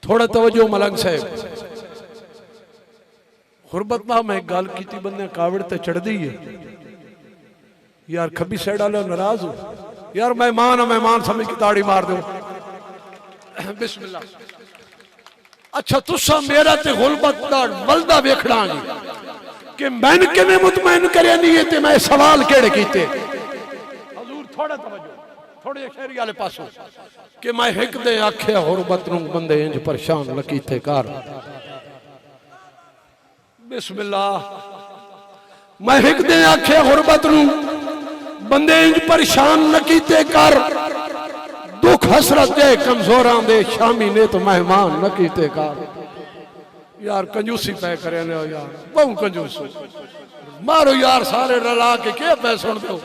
थोड़ा तवज्जो मलंग साहब, गुरबत ना मैं गल की बंदे कावड़ ते चढ़ दी है यार, खब्बी साइड वाले नाराज हो यार, मेहमान समझ के ताड़ी मार दो। बिस्मिल्लाह। अच्छा तुसा मेरा ते गुरबत दा वलदा वेखना कि मैन किवें मुतमैन करे नहीं है ते मैं सवाल केड़े कीते। हजूर थोड़ा तवज्जो, थोड़े शेरी वाले पासों कि मैं हिक दे आख्या गुरबत नूं बंदे इंज परेशान न कीते कर। बिस्मिल्लाह। मैं हिक दे आख्या गुरबत नूं बंदे इंज परेशान न कीते कर, दुख हसरत दे कमजोरां दे शामी ने तो मेहमान न कीते कर। यार कंजूसी पै करे ने यार, बहु कंजूस मारो यार सारे रला के क्या पै सुन दो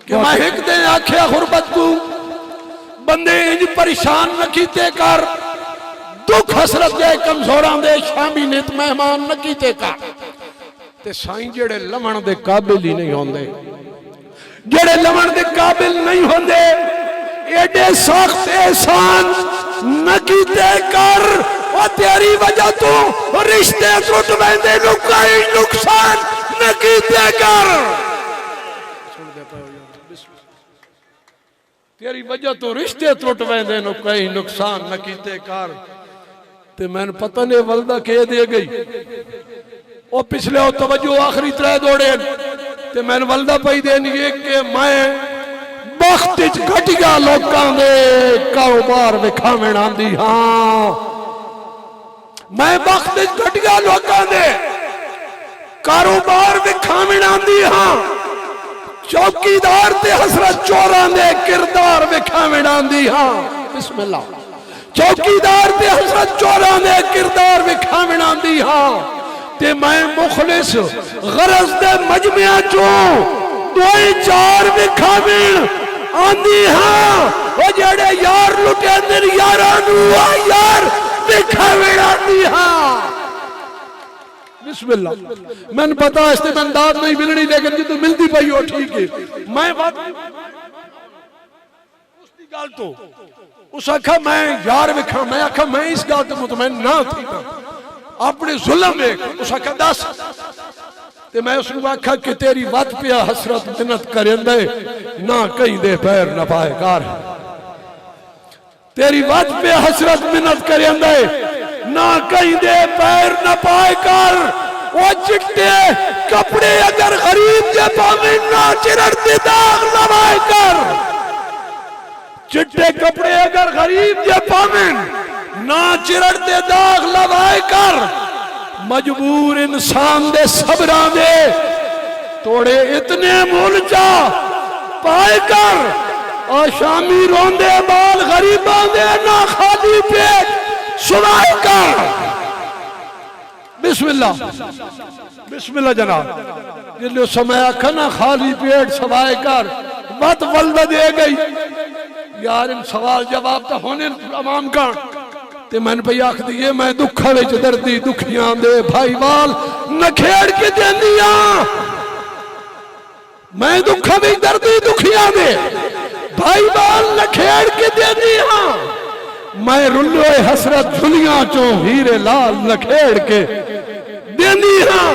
कि मैं हिक दे आख्या गुरबत तू बंदे इंज परेशान न कीते कर, दुख हसरत दे कमजोरां दे शामी नित मेहमान न कीते कर। ते साईं जेड़े लवण दे काबिल ही नहीं होंदे, जेड़े लवण दे काबिल नहीं होंदे, एडे सख्त एहसान न कीते कर, और तेरी वजह तो रिश्ते टूट वेंदे, कोई नुकसान न कीते कर। तेरी वजह तो रिश्ते टूट वेंदे, कोई नुकसान न कीते कर। ते मैंने पता नहीं वलदा के दे गई ओ पिछले ओ तवज्जो आखिरी त्रै दौड़े ते मैंने वलदा पई देनी है कि मैं बख्त च घटिया लोकां दे कारोबार विखावण आंदी हां। मैं बख्त च घटिया लोकां दे कारोबार विखावण आंदी हां। चौकीदार ते हसरत चोरां दे किरदार विखावण आंदी हां। बिस्मिल्लाह। चौकीदार ते हसरत चोरां दे किरदार विखावण आंदी हां। ते मैं मुखलिस गरज दे मजमिया चों दोई चार विखावण आंदी हां। ओ जेड़े यार लुटेंदे यारां नूं यार विखावण आंदी हां। बिस्मिल्लाह। मैंने पता इससे मैं दाद नहीं मिलनी, लेकिन जो मिलती पई हो ठीक है। मैं बात उसकी गल तो उस आखा मैं यार विखा, मैं आखा मैं इस गल तो मुतमैन ना थी अपने जुल्म वेख। उस आखा दस ते मैं उसको आखा कि तेरी वत पिया हसरत मिन्नत करेंदे ना कहीं दे पैर न पाए कर। तेरी वत पिया हसरत मिन्नत करेंदे ना कहीं दे पैर न पाए कर। वो चिट्टे कपड़े अगर गरीब के पावे ना चिरड़ते दाग लगाए कर। चिट्टे कपड़े अगर गरीब के पावे ना चिरड़ते दाग लगाए कर। मजबूर इंसान दे सबरा दे तोड़े इतने मुल जा पाए कर। और शामी रोंदे बाल गरीबां दे ना खाली पेट सुनाए कर। बिस्मिल्लाह। बिस्मिल्लाह जनाब। जिले समय आखा ना खाली पेट सवाए कर, वत वल्द दे गई यार। इन सवाल जवाब तो होने तमाम का ते मैंने भई आख दिए मैं दुखा विच दर्दी दुखियां दे भाई वाल नखेड़ के देंदिया। मैं दुखा विच दर्दी दुखियां दे भाई वाल नखेड़ के देंदिया। मैं रुल्लो हसरत झुलियां चो हीरे लाल नखेड़ के देंदी हां।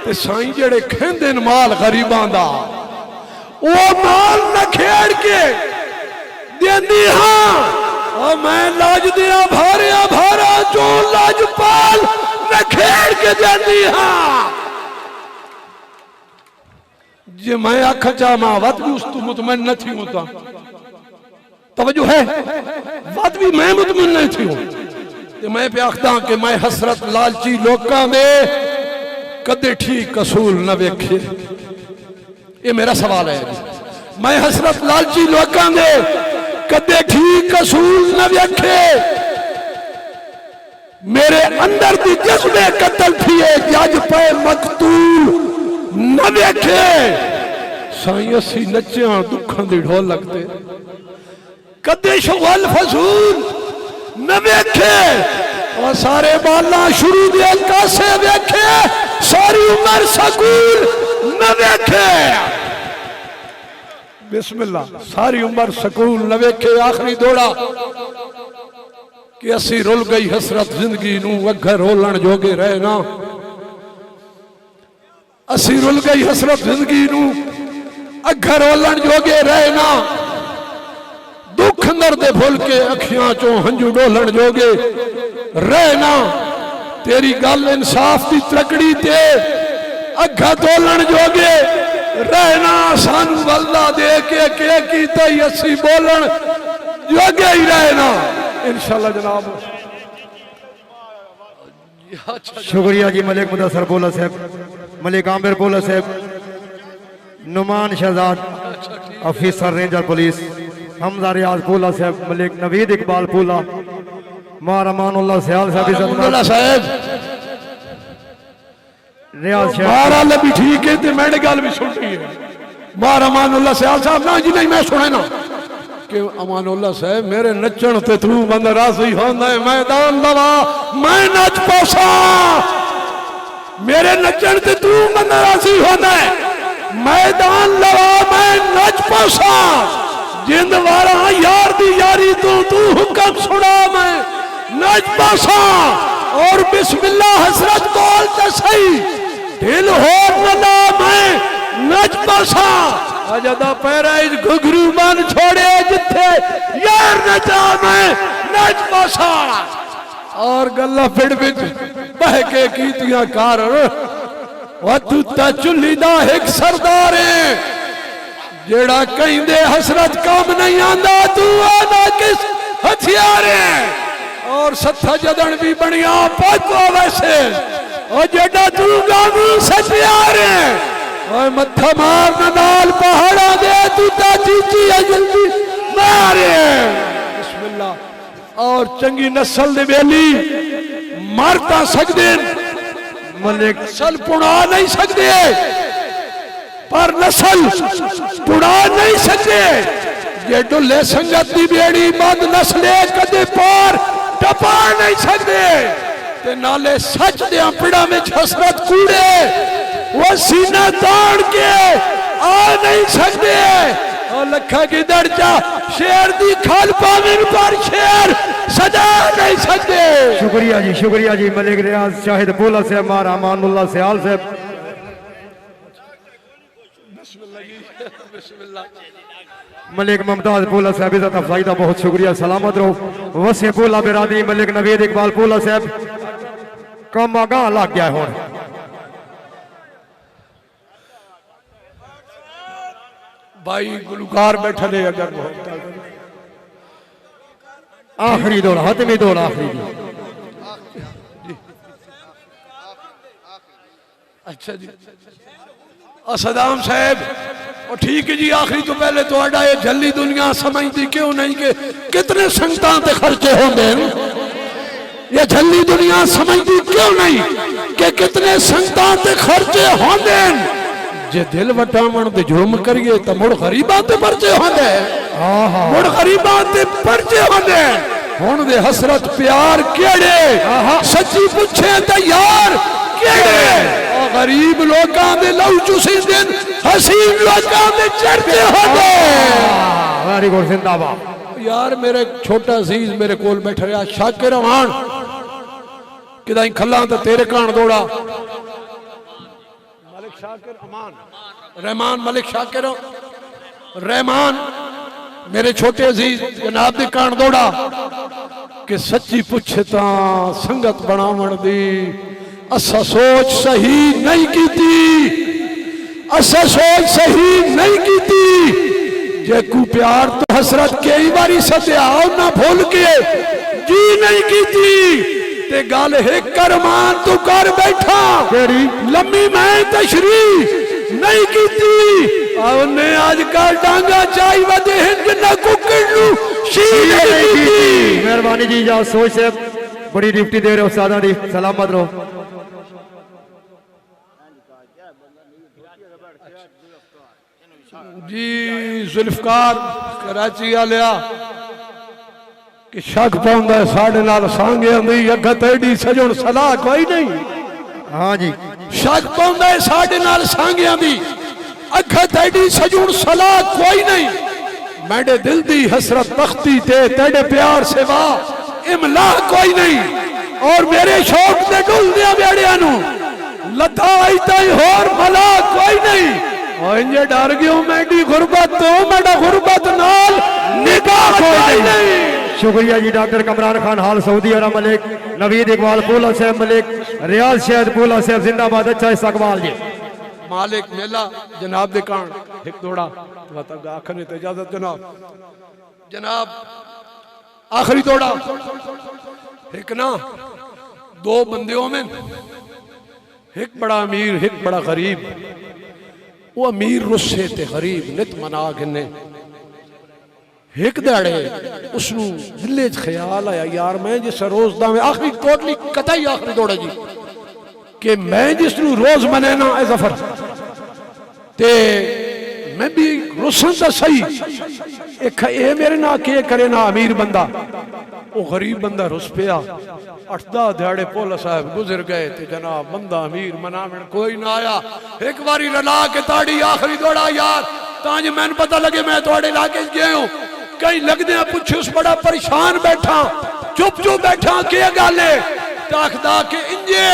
ते साईं जेड़े खेंदे न माल गरीबां दा ओ माल नखेड़ के देंदी हां। और मैं लाज दिया भारा चो लाजपाल नखेड़ के देंदी हां। जे मैं आखा चा मावत भी उस तू मुतमैन न थी होता तवज्जो है, बात भी मैं मुतमैन नहीं थी हूं। मैं पे आखदा कि मैं हसरत लालची लोकां दे कदे ठीक असूल न वेखे। ये मेरा सवाल है। मैं हसरत लालची लोकां दे कदे ठीक असूल न वेखे। मेरे अंदर दी जज्बे कतल थी जज पे मकतूल न वेखे। साईं असी नचिया दुखां दी ढोल लगते कदे शगल फसूल न वेखे। और सारे बाला शुरू दे कासे वेखे, सारी उम्र सकूल न वेखे। बिस्मिल्लाह। सारी उम्र सकूल न वेखे। आखिरी दौड़ा कि असी रुल गई हसरत जिंदगी नू अग्गे रोलन जोगे रहे ना। असी रुल गई हसरत जिंदगी नू अग्गे रोलन जोगे रहे ना। दुख अंदर दे भुल के अखियां चो हंजू डोलन जोगे रहे ना। तेरी गल इंसाफ की तकड़ी ते अग्गा तोलन जोगे रहना। सानू वल्दा दे के कीता ही असी बोलन जोगे ही रहना इंशाअल्लाह जनाब। शुक्रिया जी मलिक मुदस्सर बोला साहब, मलिक आमिर बोला साहब, Numan Shahzad officer ranger police, Hamza Riaz बोला साहब, मलिक नवीद इकबाल बोला, मारमानुल्लाह सयाल साहब रियाज मारा भी ठीक है ते मैंने गल भी सुनी है। मारमानुल्लाह सयाल साहब ना जी नहीं मैं सुने ना कि अमानुल्लाह साहब मेरे नचन ते तू बंद राजी होंदा है। मैदान दवा मैं नच पासा, मेरे नचन ते तू बंद राजी होंदा है। मैदान दवा मैं नच पासा, जिंद वारा यार दी यारी तू हुक्म सुना मैं नच पासा। और बिस्मिल्लाह हसरत बोल ते सही दिल हो नला मैं नच पासा। अजदा पैरा घुघरू मन छोड़े जिथे यार नचा मैं नच पासा। और गल्ला फिर बिच बह के कीतियां कार तू ता चुल्ली दा एक सरदार है जेड़ा कहंदे हसरत काम नहीं आंदा तू आदा किस हथियार है। और सत्था जदन भी बनिया पाको वैसे और जेड़ा तू गानू सत्यार है। और मत्था मार नाल पहाड़ा दे तू ता चीची है जल्दी मारे बिस्मिल्लाह। और चंगी नस्ल दे बेली मारता सकदे मलिक नस्ल पुड़ा नहीं सकते पर नस्ल पुड़ा नहीं सकते। जे ढुले संगत दी बेड़ी बंद नस्ले कदे पार टपा नहीं सकते। ते नाले सच दे पिड़ा में हसरत कूड़े वो सीना ताड़ के आ नहीं सकते। और लखा की दर्जा शेर दी खाल पाविन पर शेर सजा नहीं सकते। शुक्रिया जी मलिक रियाज शाहिद बोला से हमारा अमानुल्लाह सयाल साहब। मलिक मुमताज बोला साहब इज्जत अफजाई का बहुत शुक्रिया, सलामत रहो। वसे बोला बिरादरी मलिक नवीद इकबाल बोला साहब कम आगा लग गया हुण। भाई गुलकार बैठे ने अगर आखिरी दौड़ हतमी दौड़ आखिरी जी। अच्छा जी सदाम साहब और ठीक है जी। आखिरी तो पहले तो ये जल्दी दुनिया समझती क्यों नहीं कि कितने संगतां ते खर्चे होंदे। ये जल्दी दुनिया समझती क्यों नहीं कि कितने संगतां ते खर्चे होंदे। जे दिल वटावण ते जुर्म करिए तो मुड़ गरीबां ते पर्चे होंदे। मुड़ गरीबां ते पर्चे होंदे। हुण दे हसरत प्यार केड़े सच्ची पुछे ते यार केड़े। गरीब लोगों दे लहू चूसींदे हसीन लोगों दे चर्चे होंदे। वेरी गुड जिंदाबाद। यार मेरे छोटा अजीज मेरे कोल बैठ रहा शाकिर रहमान किदाई खल्ला तो तेरे कान दौड़ा मलिक शाकिर अमान रहमान मलिक शाकिर रहमान मेरे छोटे अजीज जनाब दे कान दौड़ा कि सच्ची पुछे ता संगत बनावण दी असा सोच सही नहीं कीती। असा सोच सही नहीं कीती। जे को प्यार तो हसरत कई बारी सत्या ना भूल के जी नहीं कीती ते गल है करमान तू कर बैठा लम्मी मैं तशरी नहीं कीती। उन्हें आजकल डांगा चाई वदे जिन्ना कुकड़ नू शील नहीं कीती। मेहरबानी जी जा सोच से बड़ी ड्यूटी दे रहे हो सादा दी सलामत रहो। जी जुल्फकार कराची आलिया कि शक पाउंदा साढ़े नाल सांगे आंदी अग्गा तेडी सजण सलाह कोई नहीं। हाँ जी शक पाउंदा साढ़े नाल सांगे आंदी अग्गा तेडी सजण सलाह कोई नहीं। मेरे दिल दी हसरत तख्ती ते तेरे प्यार सेवा इमला कोई नहीं और मेरे शौक से डुल दिया बेड़िया लता आई ताई होर भला कोई नहीं और इंजे डर गयो मेरी गुरबत तो मेरा गुरबत नाल निगाह कोई नहीं। शुक्रिया जी डॉक्टर कमरान खान हाल सऊदी अरब मलिक नवीद इकबाल पोला साहब मलिक रियाज शहद पोला साहब जिंदाबाद अच्छा इस्तकबाल जी मालिक मेला जनाब दे कान एक दौड़ा आखिरी तो इजाजत जनाब आखिरी दौड़ा एक ना दो बंदियों में एक बड़ा अमीर एक बड़ा गरीब वो अमीर रुस्से ते गरीब नित मना गिने एक दाड़े उसनु दिले च ख्याल आया यार मैं जिस रोज दा में आखिरी टोटली कतई आखिरी दौड़ा जी कि मैं जिसनु रोज मने ना ए जफर ते मैं भी रुसन दा सही एक ए मेरे ना के करे ना अमीर बंदा वो गरीब बंदा रुस पिया 8-10 दिहाड़े पोला साहब गुजर गए थे जनाब बंदा अमीर मनावन कोई ना आया एक बारी रला के ताड़ी आखिरी दौड़ा यार ताज मैंने पता लगे मैं थोड़े इलाके गए हूं कहीं लगदे पूछे उस बड़ा परेशान बैठा चुप चुप बैठा के गाले ताकदा के इंजे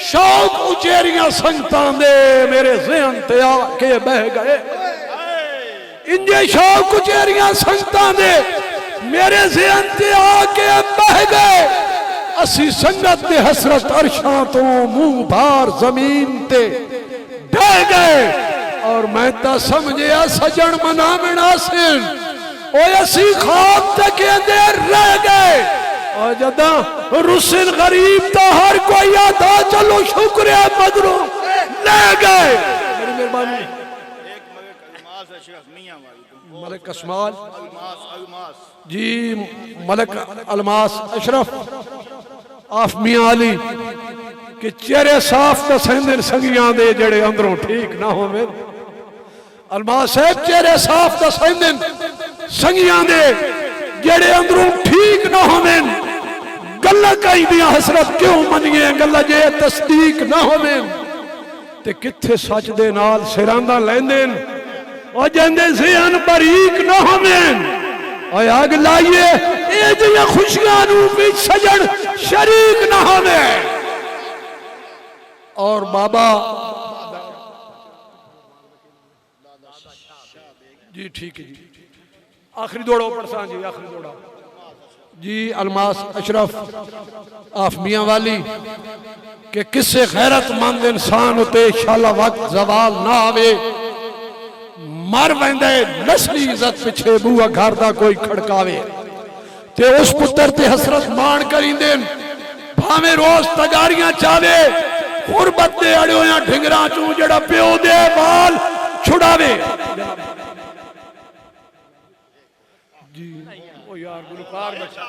शौक उचेरियां संगतां दे मेरे ज़हन ते आके बह गए इंजे शौक उचेरियां संगतां दे मेरे ज़हन ते आके बह गए असी संगत दे हसरत अरशां तो मुंह भार जमीन ते ढह गए और मैं ता समझिया सजन मनावन आसिन ओए असी ख्वाब ते कहंदे रह गए और जदा रुसन गरीब तो हर कोई आता चलो शुक्र है मदरू ले गए मेरी मेहरबानी मलिक अस्माल जी मलिक अलमास अशरफ आफ मियां अली कि चेहरे साफ तो सेंदन संगियां दे जड़े अंदरों ठीक ना होवे अलमास साहब चेहरे साफ तो सेंदन संगियां दे जेड़े अंदरों ठीक ना होवे गल्ला कई दियां हसरत क्यों मनिए गल्ला जे तस्दीक ना होवे ते किथे सच दे नाल सिरांदा लैंदे और जंदे ज़हन बरीक ना होवे और आग लाइए ए जियां खुशियां नू भी सजन शरीक ना होवे और बाबा जी ठीक है जी आखिरी दौड़ा पड़सा जी आखिरी दौड़ा जी अलमास अशरफ आफ मियां वाली के किसे गैरतमंद इंसान उते शाला वक्त जवाल ना आवे मर वेंदे नस्ली इज्जत पिछे बूआ घर दा कोई खड़कावे ते उस पुत्र ते हसरत मान करिंदे भावे रोज तगारियां चावे गुरबत दे अड़ियों ढिंगरा चू जड़ा प्यो दे बाल छुड़ावे जी ओ यार गुलकार बचा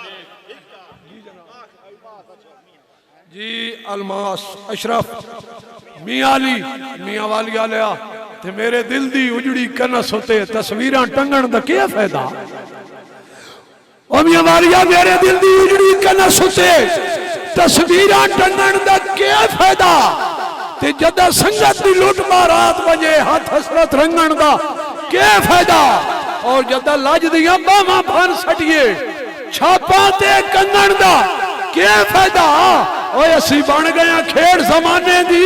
जी अलमास अशरफ मियां अली मियां वाली आलिया ते मेरे दिल दी उजड़ी कनस होते तस्वीरां टंगण दा क्या फायदा ओ मियां वालिया मेरे दिल दी उजड़ी कनस होते तस्वीरां टंगण दा क्या फायदा ते जदा संगत दी लुट मारात वजे हाथ हसरत रंगण दा क्या फायदा और जदा लज दियां बावां फन सटिए छापा ते कंगण दा क्या फायदा ओए असी बन गए खेड़ जमाने दी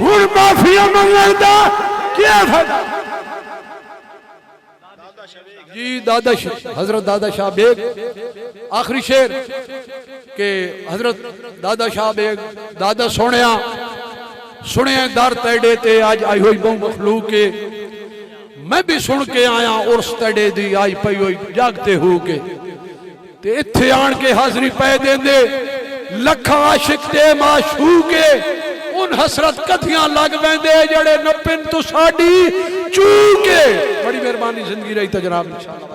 हुण माफिया मंगण दा क्या फायदा जी दादा हजरत दादा शाह बेग आखिरी शेर के हजरत दादा शाह बेग दादा सुने दर तेडे ते आज आई हुई बहु मखलूक के मैं भी सुन के आया उर्स तड़े दी आई पई हुई जागते हो के ते इत्थे आन के हाजरी पै देंदे लखा आशिक ते माशूक के उन हसरत कथियां लग वेंदे जड़े नपिन तू साडी चूके बड़ी मेहरबानी जिंदगी रही तो जनाब इंशाअल्लाह।